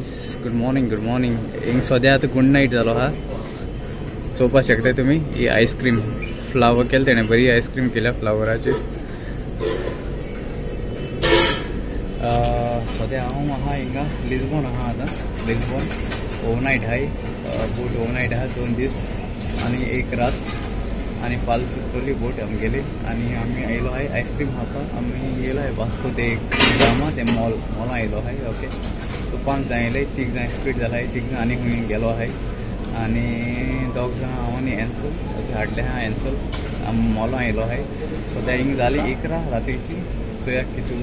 Guys good morning हिंग सद्या आतां गुड नाईट जालो हा चोवपाक शकता तुम्ही ही आईस्क्रीम फ्लावर केलं तेणें बरी आईस्क्रीम केल्या फ्लावराची सद्या हांव आहा हिंगा लिस्बॉन आहा आतां लिस्बॉन ओवरनाईट हाय बोट ओवरनाईट आहा 2 दीस आनी 1 रात आणि फाल सुटली बोट आमगेली आणि आम्ही आयलो आहे आईस्क्रीम खावपाक आम्ही येयलो आहे वास्को ते गामा ते मॉल आयलो आहे ओके सो 5 जाण येयले 3 जाण स्पीड जाला 3 जाण आनी खंय गेलो आहे आणि 2 जाण हांव आनी एन्सल अशें हाडले हा एन्सल आमी मॉला आयलो आहे सद्या हिंग जाली 11 रात्रीची सो याक कितू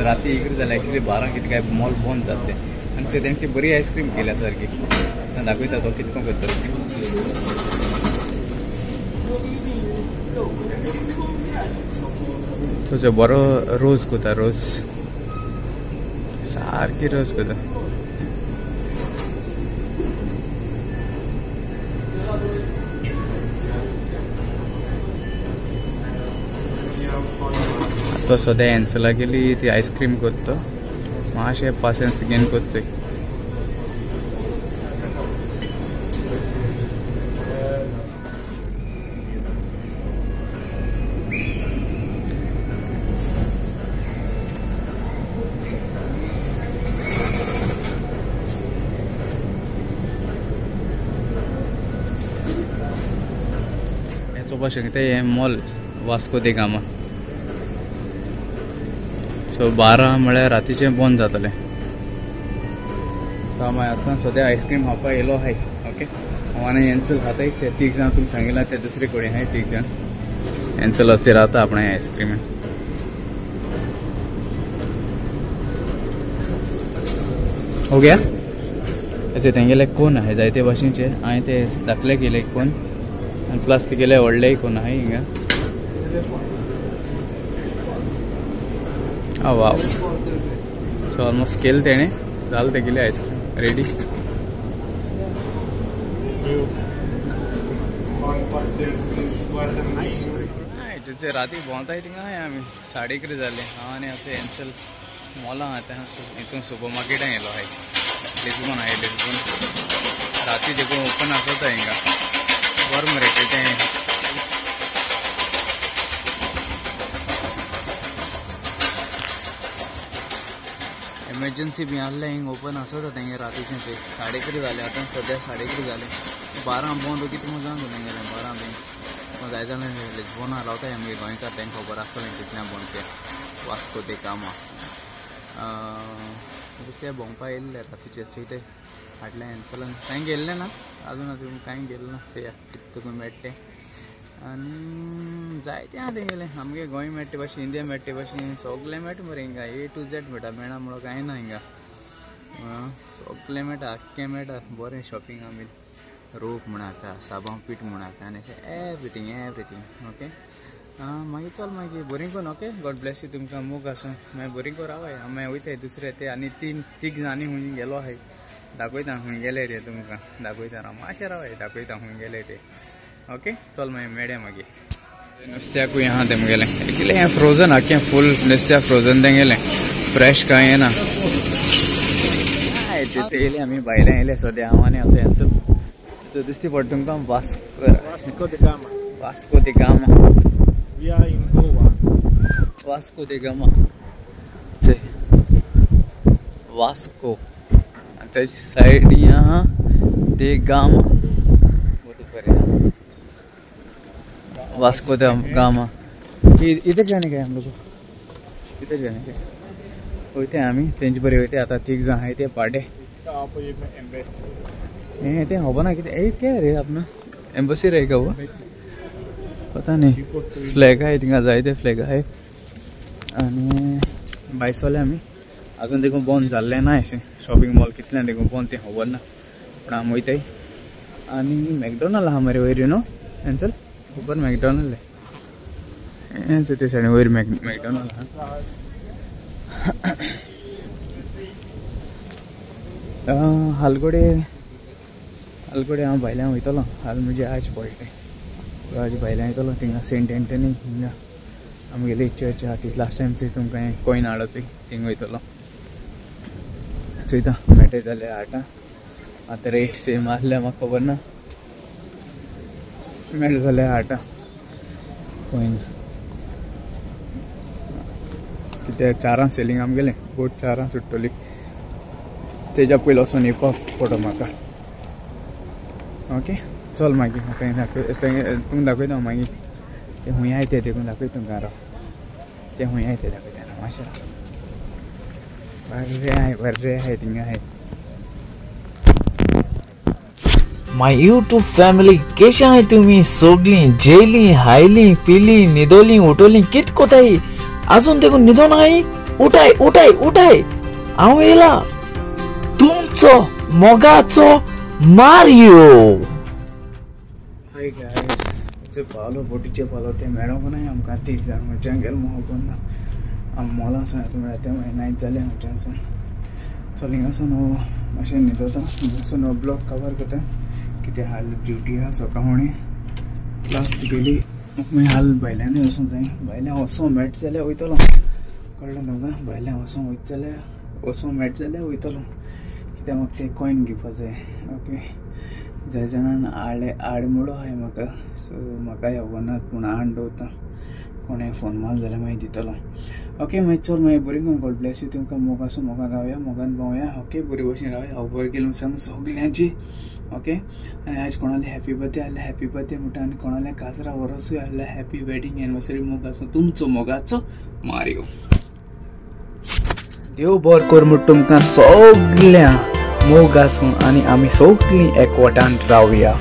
राती 11 जाली एक्चुअली 12 कितें काय मॉल बंद जाता तें आनी सो तेंची बरी आईस्क्रीम केल्या सारकी दाखयता तो कितको करता तुझो बरो रोज कोता रोज सारकी रोज कोता तो सद्या एन्सला गेली ती आईस्क्रीम करता मातशें पासेंस घेवन करचें चोवपाक शकता हे मॉल वास्को दे गामा सो 12 म्हळ्यार रातीचे बंद जातले सो हांव आतां सद्या आईस्क्रीम खावपाक येयलो आहाय ओके हांव आनी एन्सल खाताय ते 3 जाण तुमकां सांगिल्लें ते दुसरे कडेन आहाय 3 जाण एन्सल वचून रावता आपणा आईस्क्रीम हो गया अशें तेंगेले कोन आहाय जायते भाशेचे हांवें ते दाखले गेले कोन आनी प्लस तेगेले व्हडले कोन आहाय हिंगा वाव सो ऑलमोस्ट केलं तेणें जालें तेगेली आईस्क्रीम रेडी तुझे राती भोंवताय थिंगा हाय आमी 11:30 जाले हांव आनी आतां एन्सल मॉलां आतां हितून सुपर मार्केटान येयलो हाय लिस्बॉन हाय लिस्बॉन राती देखून ओपन आसता हिंगा बरें मरे तें एमर्जन्सी बी आहलें हिंग ओपन आसता तेंगे रातीचें ते 11:30 जाले आतां सद्या 11:30 जाले 12 बंद कितें मजा तेंगेलें 12 बी जाय जाल्यार लिस्बॉना रावताय आमगे गोंयकार तेंकां खबर आसतलें कितल्या बंद तें वास्को ते गामा ते भोंवपा येयल्ले रातीचे ते हाडलें एन्सलान कांय गेल्लें ना अजून आतां कांय गेल्लें ना चोया कितें तुका मेळटा आनी जायतें आहा तेंगेलें आमगे गोंय मेळटा भाशेन इंडिया मेळटा भाशेन सगळें मेळटा मरे हिंगा A to Z मेळटा मेळना म्हणून कांय ना हिंगा सगळें मेळटा आख्खें मेळटा बरें शॉपिंग आमी रोप म्हणाका साबां पीठ म्हणाका आनी अशें एवरीथींग ओके मागीर चल मागीर बरीं कोन ओके गॉड ब्लेस यू तुमकां मोग आसा मागीर बरीं कोन रावाय आमी वयताय दुसरे ते आनी 3 जाणी खूंय गेलो आहाय दाखयता खूंय गेले ते तुमकां दाखयता राव मातशें रावाय दाखयता खूंय गेले ते ओके चल मागीर मेळया मागीर नुस्त्याकूय आहा तेमगेलें एक्चुली हें फ्रोजन आख्खें फूल नुस्त्या फ्रोजन तेंगेलें फ्रेश कांय येना तेचे येयले आमी भायल्यान येयले सद्या हांव आनी आतां हेंचो दिसती पडटा तुमकां Vasco they gamma We are in Goa. Vasco da Gama. Vasco. And the side यहाँ दे गामा. वो तो करे. Vasco da Gama. इधर जाने का है हम लोग को. इधर जाने का. होते हैं आमी. तेंच बरे होते आता 3 जण आहे ते पाडे. इसका अपोजिट में एम्बेसी. ते होगा ना किती क्या रे अपना एम्बेसी रहेगा वो. पता नहीं फ्लॅग आहे थिंगा जायते फ्लॅग आहे आणि भायसरले आमी अजून देखून बंद जाल्लें ना अशें शॉपिंग मॉल कितल्यां देखून बंद तें खबर ना पूण आमी वयताय आनी मॅकडॉनल्ड आहा मरे वयर यू नो एन्सल खबर मॅकडॉनल्ड हेंच ते सायडीन वयर मॅकडॉनल्ड आहा हालगोडे हांव भायल्यान वयतलो हाल म्हणजे आज पळयलें आज भायल्यान येतलो थिंगा सेंट एंटनी हिंगा आमगेली चर्च आहा ती लास्ट टायम तुमकां कॉइन हाडत थिंग वयतलो दाखयता मेळटा जाल्यार 8 आतां रेट सेम आसल्यार म्हाका खबर ना मेळटा जाल्यार 8 पळय कित्याक 4 सेलिंग आमगेलें बोट 4 सुट्टली तेज्या पयलीं वचून येवपाक पडटा म्हाका ओके चल मागीर म्हाका तुमकां दाखयता मागीर ते खूंय आहाय ते देखून दाखयता तुमकां राव ते खूंय आहाय ते दाखयता ना मातशें बर्रे आहाय थिंगा आहाय माय यूट्यूब फॅमिली कशें आहाय तुमी सगळीं जेलीं हायलीं पिलीं न्हिदोलीं उठोलीं कित कोताय अजून देखून न्हिदोन आहाय उठाय उठाय उठाय हांव येयला तुमचो मोगाचो मारियो हाय गायस पावलो बोटीचे पावलो ते मेळोंक ना आमकां ती जाण गेलो मोहन ना आम मोला आसा तुमी राती नायट जालें आमच्यान चल हिंगासून मातशें न्हिदोता हिंगासून ब्लॉग कवर करता कित्याक हाल ड्युटी आहा सकाळी क्लास तुगेली मागीर हाल भायल्यानूय वचूंक जाय भायल्यान वचूंक मेळटा जाल्यार वयतलो कळ्ळें तुमकां भायल्यान वचूंक वयता जाल्यार वचूंक मेळटा जाल्यार वयतलो कित्याक म्हाका ते कॉयन घेवपा जाय ओके जाय जाणान आडमुळो आहाय म्हाका सो म्हाका येवना पूण आण दवरता कोणें फोन मारलो जाल्यार मागीर दितलो ओके मागीर चल मागीर बरी करून गॉड ब्लेस यू तुमकां मोगासून मोगान रावया मोगान भोंवया ओके बरे भशेन रावया हांव बरें केलें सांग सगळ्यांची ओके आनी आयज कोणाले हॅपी बर्थडे आहल्यार हॅपी बर्थडे म्हणटा आनी कोणाले काजरा वर्सूय आहल्यार हॅपी वेडिंग एनिवर्सरी मोगासून तुमचो मोगाचो मारियो देव बरें कर म्हूण तुमकां सगळ्यां मोगासून आनी आमी सगळीं एकवटान रावया